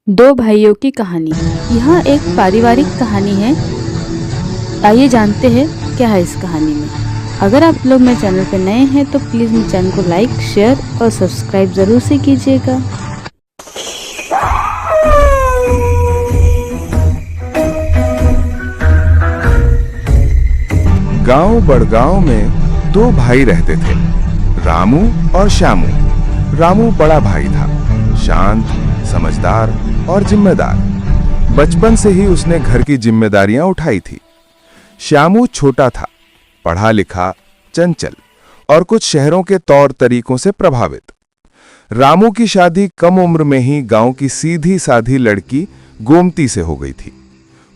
दो भाइयों की कहानी। यह एक पारिवारिक कहानी है। आइए जानते हैं क्या है इस कहानी में। अगर आप लोग मेरे चैनल पर नए हैं तो प्लीज़ मेरे चैनल को लाइक, शेयर और सब्सक्राइब ज़रूर से कीजिएगा। गांव बड़गांव में दो भाई रहते थे, रामू और श्यामू। रामू बड़ा भाई था, शांत, समझदार और जिम्मेदार। बचपन से ही उसने घर की जिम्मेदारियां उठाई थी। श्यामू छोटा था, पढ़ा लिखा, चंचल और कुछ शहरों के तौर तरीकों से प्रभावित। रामू की शादी कम उम्र में ही गांव की सीधी साधी लड़की गोमती से हो गई थी।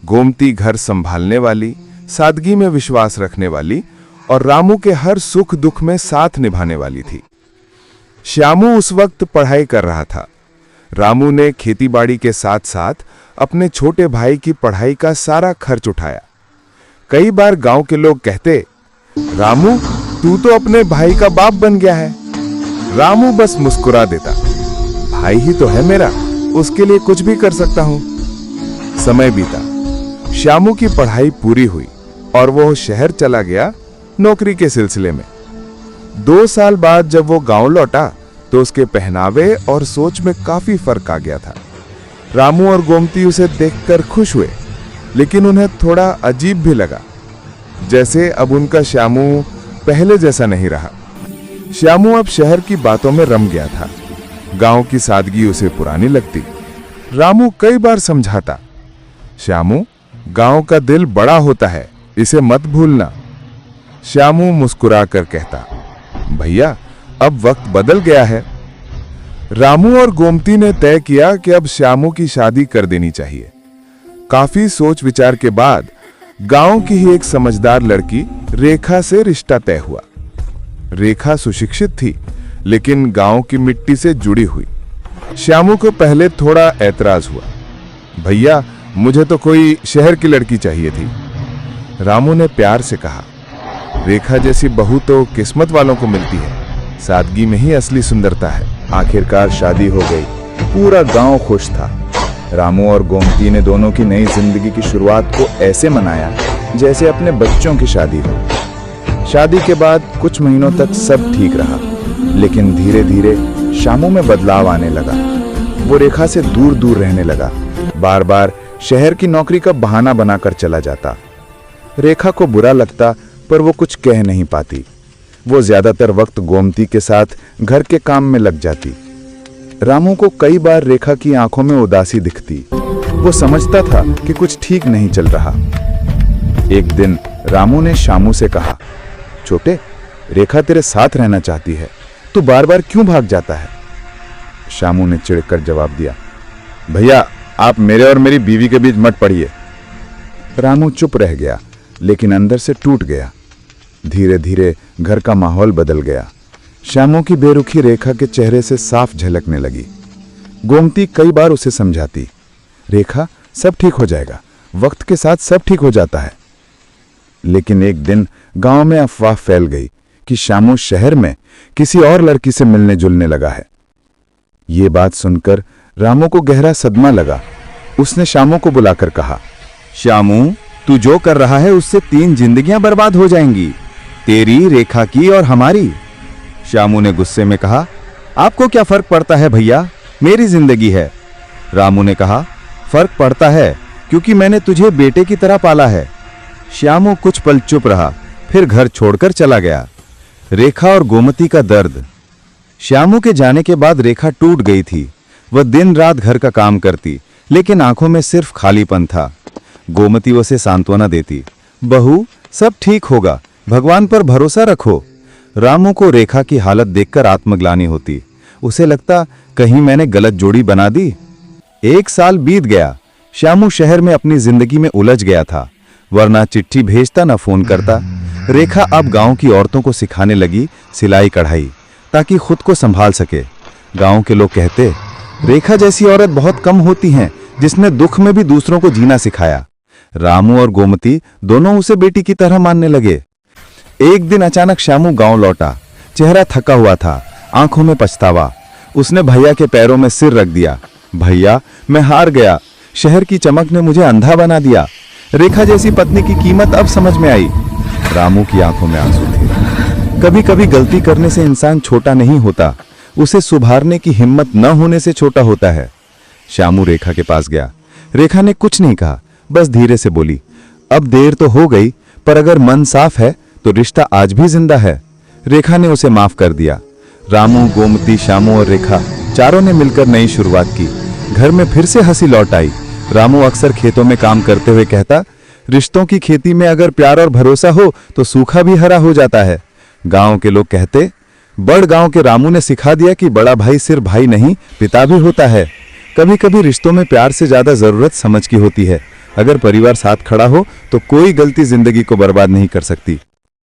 गोमती घर संभालने वाली, सादगी में विश्वास रखने वाली और रामू के हर सुख दुख में साथ निभाने वाली थी। श्यामू उस वक्त पढ़ाई कर रहा था। रामू ने खेतीबाड़ी के साथ साथ अपने छोटे भाई की पढ़ाई का सारा खर्च उठाया। कई बार गांव के लोग कहते, रामू तू तो अपने भाई का बाप बन गया है। रामू बस मुस्कुरा देता, भाई ही तो है मेरा, उसके लिए कुछ भी कर सकता हूं। समय बीता, श्यामू की पढ़ाई पूरी हुई और वो शहर चला गया नौकरी के सिलसिले में। 2 साल बाद जब वो गांव लौटा तो उसके पहनावे और सोच में काफी फर्क आ गया था। रामू और गोमती उसे देखकर खुश हुए, लेकिन उन्हें थोड़ा अजीब भी लगा, जैसे अब उनका श्यामू पहले जैसा नहीं रहा। श्यामू अब शहर की बातों में रम गया था। गांव की सादगी उसे पुरानी लगती। रामू कई बार समझाता, श्यामू गांव का दिल बड़ा होता है, इसे मत भूलना। श्यामू मुस्कुराकर कहता, भैया अब वक्त बदल गया है। रामू और गोमती ने तय किया कि अब श्यामू की शादी कर देनी चाहिए। काफी सोच विचार के बाद गांव की ही एक समझदार लड़की रेखा से रिश्ता तय हुआ। रेखा सुशिक्षित थी, लेकिन गांव की मिट्टी से जुड़ी हुई। श्यामू को पहले थोड़ा ऐतराज हुआ, भैया मुझे तो कोई शहर की लड़की चाहिए थी। रामू ने प्यार से कहा, रेखा जैसी बहू तो किस्मत वालों को मिलती है, सादगी में ही असली सुंदरता है। आखिरकार शादी हो गई। पूरा गांव खुश था। रामू और गोमती ने दोनों की नई जिंदगी की शुरुआत को ऐसे मनाया जैसे अपने बच्चों की शादी हो। शादी के बाद कुछ महीनों तक सब ठीक रहा, लेकिन धीरे धीरे श्यामू में बदलाव आने लगा। वो रेखा से दूर दूर रहने लगा, बार बार शहर की नौकरी का बहाना बनाकर चला जाता। रेखा को बुरा लगता, पर वो कुछ कह नहीं पाती। वो ज्यादातर वक्त गोमती के साथ घर के काम में लग जाती। रामू को कई बार रेखा की आंखों में उदासी दिखती। वो समझता था कि कुछ ठीक नहीं चल रहा। एक दिन रामू ने श्यामू से कहा, छोटे, रेखा तेरे साथ रहना चाहती है, तू बार बार क्यों भाग जाता है? श्यामू ने चिढ़कर जवाब दिया, भैया आप मेरे और मेरी बीवी के बीच मत पड़िए। रामू चुप रह गया, लेकिन अंदर से टूट गया। धीरे धीरे घर का माहौल बदल गया। श्यामू की बेरुखी रेखा के चेहरे से साफ झलकने लगी। गोमती कई बार उसे समझाती, रेखा सब ठीक हो जाएगा, वक्त के साथ सब ठीक हो जाता है। लेकिन एक दिन गांव में अफवाह फैल गई कि श्यामू शहर में किसी और लड़की से मिलने जुलने लगा है। ये बात सुनकर रामू को गहरा सदमा लगा। उसने श्यामू को बुलाकर कहा, श्यामू तू जो कर रहा है उससे 3 जिंदगियां बर्बाद हो जाएंगी, तेरी, रेखा की और हमारी। श्यामू ने गुस्से में कहा, आपको क्या फर्क पड़ता है भैया, मेरी जिंदगी है। रामू ने कहा, फर्क पड़ता है क्योंकि मैंने तुझे बेटे की तरह पाला है। श्यामू कुछ पल चुप रहा, फिर घर छोड़कर चला गया। रेखा और गोमती का दर्द। श्यामू के जाने के बाद रेखा टूट गई थी। वह दिन रात घर का काम करती, लेकिन आंखों में सिर्फ खालीपन था। गोमती उसे सांत्वना देती, बहू सब ठीक होगा, भगवान पर भरोसा रखो। रामू को रेखा की हालत देखकर आत्मग्लानि होती। उसे लगता, कहीं मैंने गलत जोड़ी बना दी। 1 साल बीत गया। श्यामू शहर में अपनी जिंदगी में उलझ गया था, वरना चिट्ठी भेजता न फोन करता। रेखा अब गांव की औरतों को सिखाने लगी सिलाई कढ़ाई, ताकि खुद को संभाल सके। गांव के लोग कहते, रेखा जैसी औरत बहुत कम होती हैं जिसने दुख में भी दूसरों को जीना सिखाया। रामू और गोमती दोनों उसे बेटी की तरह मानने लगे। एक दिन अचानक श्यामू गांव लौटा। चेहरा थका हुआ था, आंखों में पछतावा। उसने भैया के पैरों में सिर रख दिया। भैया मैं हार गया। शहर की चमक ने मुझे अंधा बना दिया। रेखा जैसी पत्नी की कीमत अब समझ में आई। रामू की आंखों में आंसू थे। कभी कभी गलती करने से इंसान छोटा नहीं होता, उसे सुधारने की हिम्मत न होने से छोटा होता है। श्यामू रेखा के पास गया। रेखा ने कुछ नहीं कहा, बस धीरे से बोली, अब देर तो हो गई, पर अगर मन साफ है तो रिश्ता आज भी जिंदा है। रेखा ने उसे माफ कर दिया। रामू, गोमती, श्यामू और रेखा चारों ने मिलकर नई शुरुआत की। घर में फिर से हंसी लौट आई। रामू अक्सर खेतों में काम करते हुए कहता, रिश्तों की खेती में अगर प्यार और भरोसा हो तो सूखा भी हरा हो जाता है। गांव के लोग कहते, बड़ गांव के रामू ने सिखा दिया कि बड़ा भाई सिर्फ भाई नहीं, पिता भी होता है। कभी कभी रिश्तों में प्यार से ज्यादा जरूरत समझ की होती है। अगर परिवार साथ खड़ा हो तो कोई गलती जिंदगी को बर्बाद नहीं कर सकती।